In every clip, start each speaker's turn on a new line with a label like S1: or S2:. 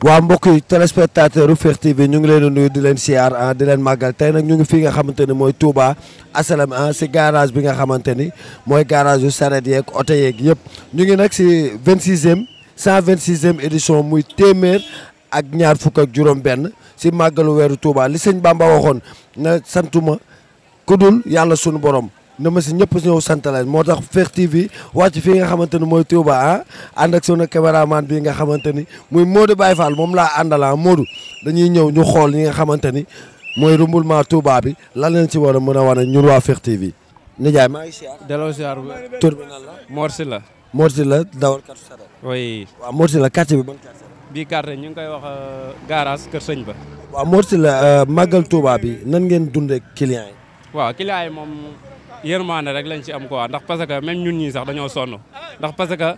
S1: waa mbokk yi téléspectateur Fekh TV ñu ngi leen di nuyu di leen siyaar di leen màggal tey nag ñu ngi fii nga xamante ni mooy Touba Asalem si garage bi nga xamante ni mooy garage yu saret yeeg oto yeeg yëpp ñu ngi nag si 126e édition muy téeméer ak ñaar fukk ak juróom-benn si màggalu weeru Touba li sëñ Bamba waxoon na santuma ku dul yàlla sunu borom. na ma si ñëpp ñëw sant leen moo tax Fekh TV wàcc fii nga xamante ni mooy Touba ànd ak sunu caméraman bii nga xamante ni muy Modou Baye Fall moom laa àndala Modou dañuy ñëw ñu xool ñi nga xamante ni mooy rumbulement Touba bi lan leen ci war a mën a wane ñun waa Fekh TV. Nijaay maa ngi siyaar.
S2: delloo siyaar bu
S1: tur bi nan la.
S2: Mor Sylla.
S1: Mor Sylla dawal katu saret.
S2: oui.
S1: waaw Mor Sylla quartier bi ban quartier.
S2: bii quartier ñu ngi koy wax garage Kër Sëñ Ba.
S1: waaw Mor Sylla màggal Touba bi nan ngeen dundee client yi.
S2: waaw client yi moom yërmande rek lañ ci am quoi ndax parce que même ñun ñii sax dañoo sonn ndax parce que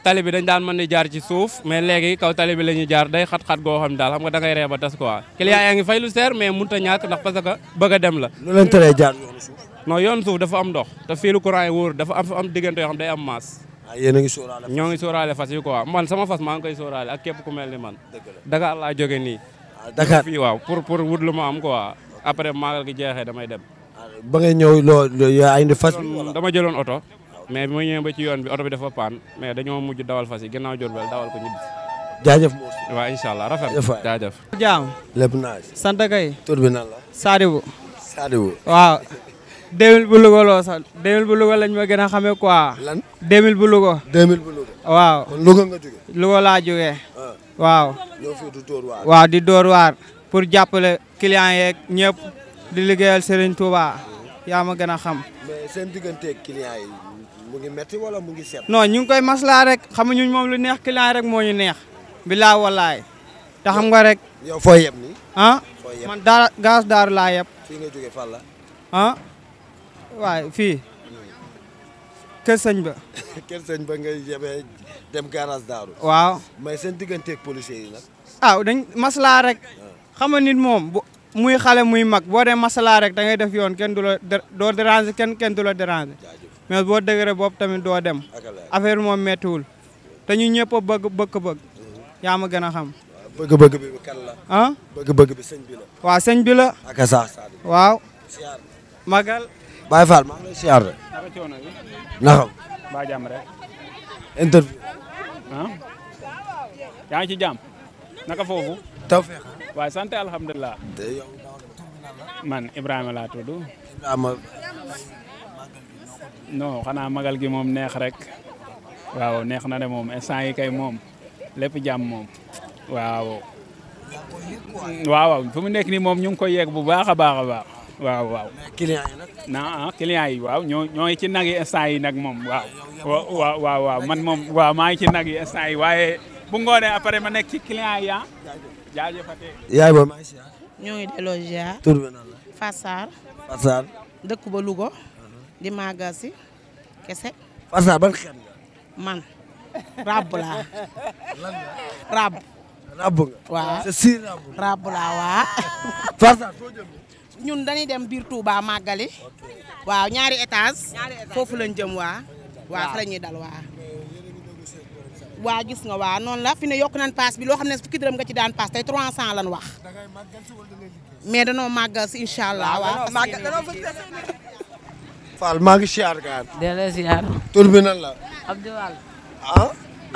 S2: tali bi dañ daan mën di jaar ci suuf mais léegi kaw tali bi la ñuy jaar day xat-xat goo xam daal xam nga da ngay ree ba tas quoi client yaa ngi fay lu seer mais mënut a ñàkk ndax parce que bëgg a dem la.
S1: lu leen teree jaar yoonu suuf.
S2: non yoonu suuf dafa am ndox te fii lu courant yi wóor dafa am diggante yoo xam day am maas.
S1: yéen a ngi sóoraale
S2: ñoo ngi sóoraale fas yi quoi man sama fas maa ngi koy sóoraale ak képp ku mel ni man. Dakar laa jóge nii.
S1: Dakar
S2: fii waaw pour wut lu ma am quoi après maagal gi jeexee damay dem.
S1: ba ngay ñëw loo yaa indi fas bi wala.
S2: dama jëloon oto mais bi ma ñëwee ba ci yoon bi oto bi dafa paan mais dañoo mujj dawal fas yi ginnaaw Diourbel dawal ko ñibbi.
S1: jaajëf Mor Sylla.
S2: waaw incha allah rafet jaajëf.
S3: jaam
S1: lépp naaj.
S3: sant kay.
S1: tur bi nan la.
S3: Sadibou.
S1: Sadibou.
S3: waaw. 2000 bu Louga loo sax 2000 bu Louga lañ ma gën a xamee quoi.
S1: lan
S3: 2000 bu Louga.
S1: 2000 bu Louga.
S3: waaw.
S1: kon Louga nga jóge.
S3: Louga laa jógee. waaw.
S1: ñoo fi du Dóor waar.
S3: waaw di Dóor waar. pour jàppale clients yeeg ñëpp di liggéeyal Serigne Touba. yaa ma gën a xam.
S1: mais seen digganteeg clients yi mu ngi metti wala mu ngi seet.
S3: non ñu ngi koy maslaa rek xamuñu moom lu neex client rek moo ñu neex. bilaa walaay. te xam nga rek.
S1: yow foo yeb nii. foo yeb
S3: man gaas daaru laa yeb.
S1: fii nga jóge fan la.
S3: waaye fii. Kër Sëñ Ba.
S1: Kër Sëñ Ba ngay yebee dem garage daaru.
S3: waaw.
S1: mais seen digganteeg policiers yi nag.
S3: dañ maslaa rek. xam nga nit moom muy xale muy mag boo dee maslaa rek da ngay def yoon kenn du la doo déranger kenn du la déranger. mais boo dëgëree boobu tamit doo dem. affaire moom méttiwul. te ñu ñëpp a bëgg. yaa ma gën a xam.
S1: bëgg-bëgg bi kan la. bëgg-bëgg bi sëñ bi la.
S3: waaw sëñ bi la.
S1: ak saa
S3: waaw. magal.
S1: Baye Fall maa ngi lay siyaar de.
S2: naka coono bi.
S1: naxam.
S2: ba jàmm rek.
S1: interview.
S2: yaa ngi ci jàmm. naka foofu.
S1: tawfeex.
S2: waaye sant alhamdulilah. man Ibrahima laa tudd.
S1: Ibrahima.
S2: non xanaa magal gi moom neex rek. waaw neex na de moom instant yi kay moom lépp jàmm moom. waaw fu mu nekk nii moom ñu ngi koy yegg bu baax a baax a baax. waaw.
S1: client yi nag.
S2: client yi waaw ñoo ngi ci nag yi instant yi nag moom waaw man moom waaw maa ngi ci nag yi instant yi waaye bu ngoonee après ma nekk ci client yi jaajëfate.
S1: yaay booy maa ngi siyaar.
S4: ñoo ngi delloo ziar.
S1: tur bi nan la.
S4: Fassar.
S1: Fassar.
S4: dëkk ba Louga. di màggal si kese.
S1: Fassar ban xeet nga.
S4: man rab laa. rab.
S1: rab nga.
S4: waaw
S1: c'est si rab.
S4: rab laa waa.
S1: Fassar foo jëm.
S4: ñun dañuy dem biir Touba màggali. waaw ñaari étage foofu lañ jëm waa. waaw fa la ñuy dal waa. waa gis nga waa noonu la fi ne yokk nañ paas bi loo xam ne fukki dërëm nga ci daan paas tey 300 lan wax. mais danoo màggal si incha allah waaw.
S1: Fall maa ngi siyaar gaan.
S5: delloo siyaar.
S1: tur bi nan la.
S5: Abdou Fall.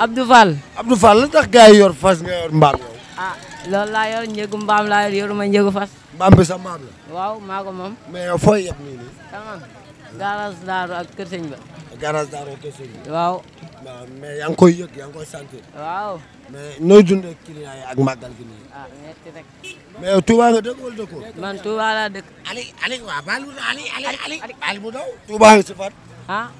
S1: Abdou
S5: Fall.
S1: Abdou Fall la tax gars yi yor fas nga yor mbaam yow.
S5: loolu laa yor njëgu mbaam laa yor yoruma njëgu fas.
S1: mbaam bi sa mbaam la.
S5: waaw maa ko moom.
S1: mais yow fooy yeb nii nii.
S5: tamam. garage daaru ak Kër Sëñ Ba.
S1: garage daaru ak Kër Sëñ Ba.
S5: waaw.
S1: mais yaa ngi koy yëg yaa ngi koy sentir.
S5: waaw.
S1: mais nooy dundee client yi ak màggal gi nii.
S5: metti rek.
S1: mais yow Touba nga dëkk wala dëkkoo.
S5: man Touba laa dëkk.
S1: Ali waaw baal bu daw. Touba nga si fan.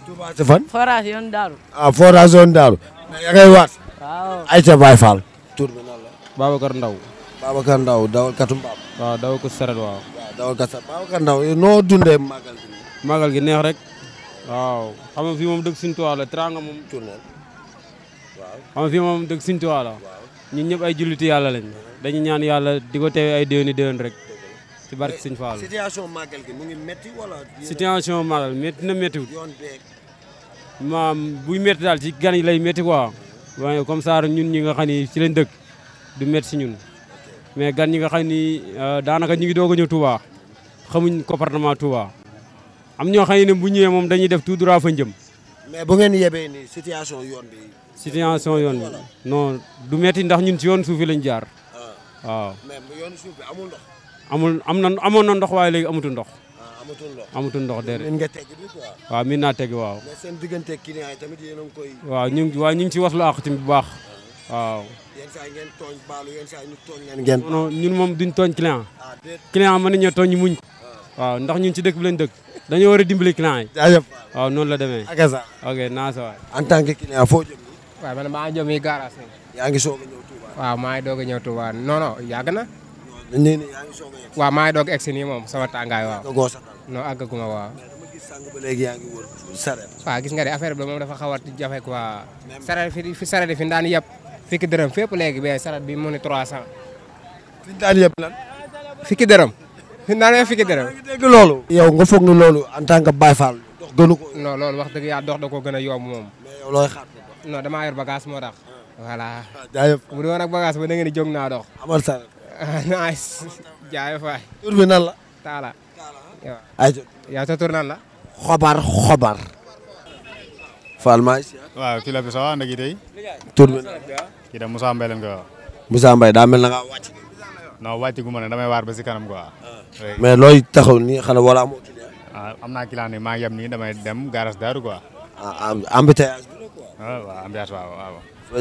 S1: Touba si fan.
S5: forage yoon daaru.
S1: forage yoon daaru. mais yaa ngay waat.
S5: waaw.
S1: Aïcha Baye Fall. tur bi nan la.
S2: Babacar Ndaw.
S1: Babacar Ndaw dawal katu mbaam.
S2: waaw dawal ko saret waaw.
S1: dawal katu Babacar Ndaw noo dundee màggal gi nii.
S2: magal gi neex rek. waaw xam nga fii moom dëgg Sëñ Tuubaa la teraanga moom.
S1: tournel waaw.
S2: xam nga fii moom dëgg Sëñ Tuubaa la. ñun ñëpp ay julliti yàlla lañ. dañu ñaan yàlla di ko teewee ay déwéni rek. ci barke Sëñ Fall.
S1: situation màggal gi mu ngi métti wala.
S2: situation magal métti na méttiwut.
S1: yoon beeg.
S2: maam buy métti daal ci gan yi lay métti quoi. waaye comme ça ñun ñi nga xam ni ci lañ dëkk du métti si ñun mais gan ñi nga xam ni daanaka ñu ngi doog a ñëw Touba xamuñ comportement Touba am ñoo xam ne bu ñëwee moom dañuy def tout droit fa njëm.
S1: mais bu ngeen yebee nii situation yoon bi.
S2: situation yoon bi non du métti ndax ñun ci yoon suuf yi lañ jaar waaw.
S1: mais yoon suuf bi amul ndox.
S2: amoon na ndox waaye léegi amatul ndox.
S1: amatul ndox
S2: déedéet.
S1: min nga tegg bi quoi.
S2: waaw min naa tegg waaw.
S1: mais seen diggante client yi tamit yéen a ngi koy.
S2: waaw ñu ngi ci waslu àq tamit bu baax waaw.
S1: yenn saa yi ngeen tooñ baalu yenn saa yi ñu tooñ leen ngeen.
S2: non ñun moom duñ tooñ client. client mën nañoo tooñ ñu muñ. waaw ndax ñun ci dëkk bi lañ dëkk dañoo war a dimbali client yi.
S1: jaajëf
S2: waaw noonu la demee.
S1: ak ça.
S2: ok naa sa waay.
S1: en tant que client foo jëm.
S6: waaw man maa ngi jëm yi garage.
S1: yaa ngi soog a ñëw Touba.
S6: waaw maa ngi doog a ñëw Touba non non yàgg na.
S1: dañ ne yaa ngi soog a yegg.
S6: waaw maa ngi doog egg si nii moom sama tàngaay waaw.
S1: àggagoo sa tànk.
S6: non àggaguma waaw.
S1: mais dama gis sàng ba léegi yaa ngi wër saret.
S6: waaw gis nga de affaire bi moom dafa xaw a jafe quoi. saret fi saret fi daan yëpp fukki dërëm fépp léegi mais saret bi mu ne 300.
S1: fi ñu daan yëpp lan.
S6: fukki dërëm. fi ñu daan yëpp fukki dërëm.
S1: dégg loolu. yow nga foog ni loolu en tant que Baye Fall. dox gënu ko.
S6: non loolu wax dëgg yàlla dox da koo gën a yomb moom.
S1: mais yow looy xaar.
S6: non damaa yor bagage moo tax. voilà.
S1: jaajëf.
S6: bu doon ak bagage ba da ngeen di jóg naa dox.
S1: amal saret.
S6: nice. jaayef waay.
S1: tur bi nan la.
S6: Talla. waaw.
S1: ayca.
S6: yow sa tur nan la.
S1: xobar. Fall maa ngi si.
S7: waaw kii la bi sax ndagi tey.
S1: tur bi nan la.
S7: kii da Moussa Mbaye lañ ko wax.
S1: Moussa Mbaye daa mel na nga wàcc.
S7: non wàcc gu ma ne damay waar ba si kanam quoi.
S1: mais looy taxaw nii xanaa wala amoo client.
S7: am naa client ni maa ngi yem nii damay dem garage Daaru quoi.
S1: embouteillage bi la quoi.
S7: waaw ambiance waaw.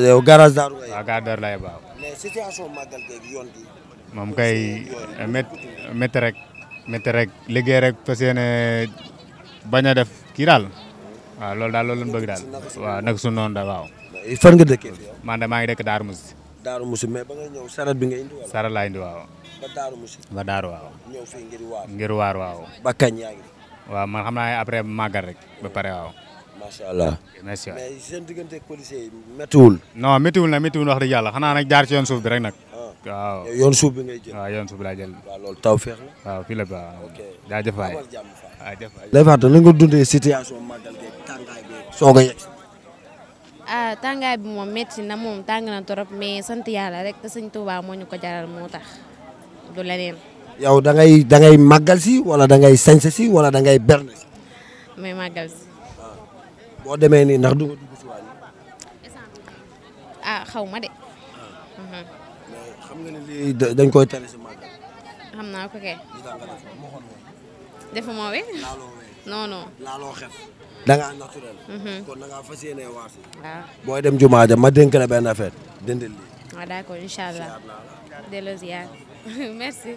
S1: yow garage Daaru nga
S7: waaw garage Daaru la yeb waaw.
S1: mais situation màggal geeg yoon bi.
S7: moom kay métti rek liggéey rek fas yéene bañ a def kii daal. waaw loolu lañ bëgg daal. waaw nag su noonu daal waaw.
S1: fan nga dëkkee.
S7: man de maa ngi dëkk Daaru Musi.
S1: Daaru Musi mais ba nga ñëw saret bi nga indi wala.
S7: Saret laa indi waaw.
S1: ba Daaru Musi.
S7: ba Daaru waaw.
S1: ñëw fii
S7: ngir waar waaw.
S1: ba kañ yaa ngi.
S7: waaw man xam naa après màggal rek ba pare waaw.
S1: macha allah.
S7: merci waay.
S1: mais seen diggante policiers yi méttiwul.
S7: non méttiwul wax dëgg yàlla xanaa nag jaar ci yoon suuf bi rek nag. waaw
S1: yoon suuf bi ngay jël.
S7: waaw yoon suuf bi laa jël.
S1: waaw loolu taw feex la.
S7: waaw fii la waaw. jaajëf waay.
S1: Ndeye Fatou la nga dundee situation màggal geeg tàngaay beeg soog a yegg.
S8: tàngaay bi moom métti na moom tàng na trop mais sant yàlla rek te sëñ Touba moo ñu ko jaral moo tax du leneen.
S1: yow da ngay màggal si wala da ngay sañse si wala da ngay berne si.
S8: may màggal si.
S1: boo demee nii ndax du nga dugg si wàññi.
S8: xaw ma de.
S1: mais xam nga ne lii dañ koy tere si màggal.
S8: xam naa ko kay. defuma we. non.
S1: laaloo xef. da ngaa naturel. kon da ngaa fas yéenee waar si.
S8: waaw.
S1: booy dem jumaa ja ma dénk la benn affaire dindil lii.
S8: waaw d'accord incha allah. delloo ziar merci.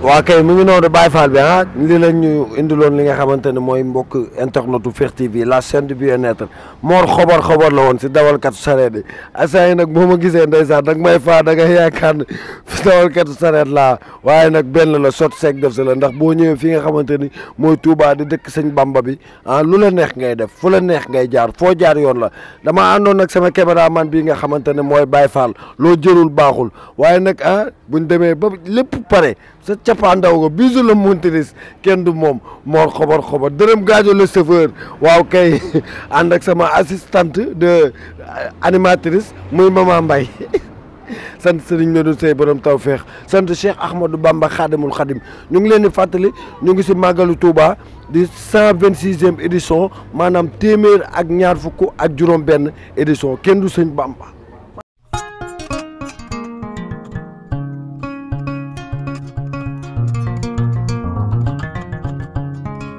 S1: waa kay mu ngi noonu Baye Fall bi li la ñu indiloon li nga xamante ne mooy mbokk internetu Fekh TV la chaîne du bien-être Mor xobar la woon si dawalkatu sareet yi asaa yi nag boo ma gisee ndeysaan nag may faa da nga yaakaar ne fi dawalkatu sareet laa waaye nag benn la sot seeg def si la ndax boo ñëwee fi nga xamante ni mooy Touba di dëkk sëñ Bamba bi lu la neex ngay def fu la neex ngay jaar foo jaar yoon la dama àndoon nag sama caméraman bii nga xamante ne mooy Baye Fall loo jëlul baaxul waaye nag buñ demee ba lépp pare sa cappaandaw ga bisu la montiris kenn du moom Mor xobar dërëm gaajo le chauffeur waaw kay ànd ak sama assistante de animatrice muy Mama Mbaye sant Serigne Medoune Seye borom tawfeex sant Cheikh Ahmadou Bamba Khadimul Khadim ñu ngi leen di fàttali ñu ngi si màggalu Touba di 126e édition maanaam téeméer ak ñaar fukk ak juróom benn édition kenn du sëñ Bamba